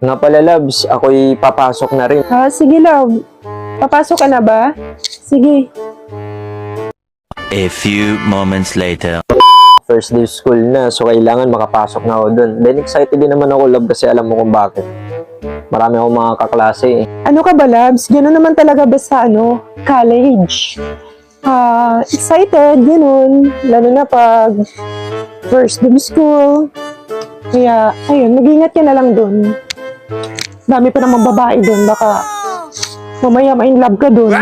Nga pala, Labs, ako'y papasok na rin. Sige, love. Papasok ka na ba? Sige. A few moments later. First day of school na, so kailangan makapasok na ako dun. Then excited din naman ako, Love, kasi alam mo kung bakit. Marami akong mga kaklase eh. Ano ka ba, loves? Gano'n naman talaga ba sa college? Excited, gano'n. Lalo na pag first day of school. Kaya, ayun, mag-ingat ka na lang dun. Dami pa namang babae dun. Baka mamaya ma-in love ka dun.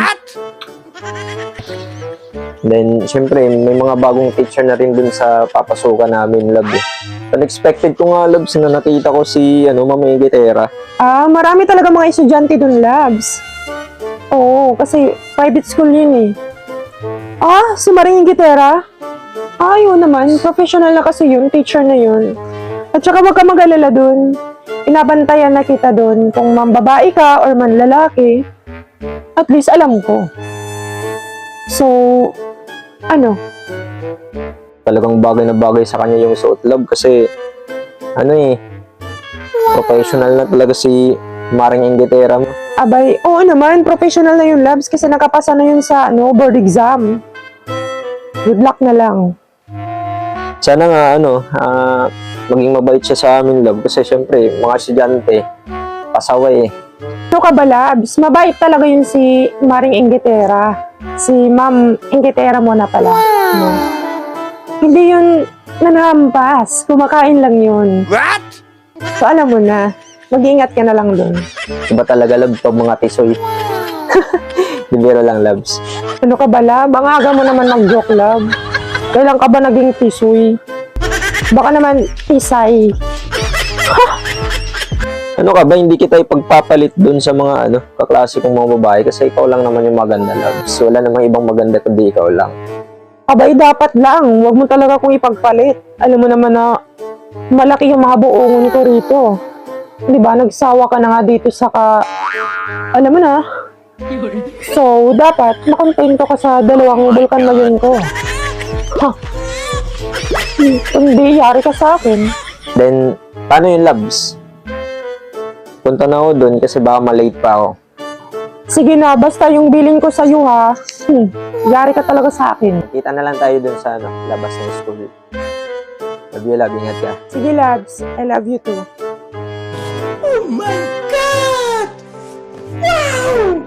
Then, syempre, may mga bagong teacher na rin dun sa papasukan namin, Love. Unexpected ko nga, Love, na nakita ko si, Mama Ingitera. Marami talaga mga estudyante dun, loves. Oo, kasi private school yun eh. Si Maring Ingitera? Yun naman. Professional na kasi yun. Teacher na yun. At saka wag ka mag-alala dun. Inabantayan na kita dun. Kung mambabae ka or man lalaki, at least alam ko. So, Talagang bagay na bagay sa kanya yung suot, Love, kasi, professional na talaga si Maring Ingitera mo. abay, oo naman. Professional na yun, loves. Kasi nakapasa na yun sa board exam. Good luck na lang. Sana nga, maging mabait siya sa amin, Love, kasi syempre, mga estudyante, pasaway eh. Ano ka ba, Labs? Mabait talaga yun si Maring Ingitera. Si Ma'am Ingitera mo na pala. No? Hindi yun nanhampas. Kumakain lang yun. What? So, alam mo na. Mag-iingat ka na lang dun. Iba talaga, Love, pag mga tisoy. Di biro lang, Loves. Ano ka ba, Lab? Ang aga mo naman mag-joke, Lab. Kailan ka ba naging tisoy? Baka naman tisay. Ano ka ba, hindi kita ipagpapalit dun sa mga kaklase kong mga babae kasi ikaw lang naman yung maganda, Loves. Wala namang ibang maganda kundi ikaw lang. Abay, dapat lang. Huwag mo talaga kong ipagpalit. Alam mo naman na malaki yung mga buongon ko rito. Di ba? Nagsawa ka na nga dito alam mo na. So, dapat makontento ka sa dalawang bulkan na yun ko. Hindi, yari ka sa akin. Then, paano yung, Loves? Punta na ako dun kasi baka malate pa ako. Sige na, basta yung billing ko sa'yo ha. Yari ka talaga sa akin. Kita na lang tayo dun sa labas ng school. Love you, Love. Ingat ka. Sige, Labs. I love you too. Oh my God! Wow!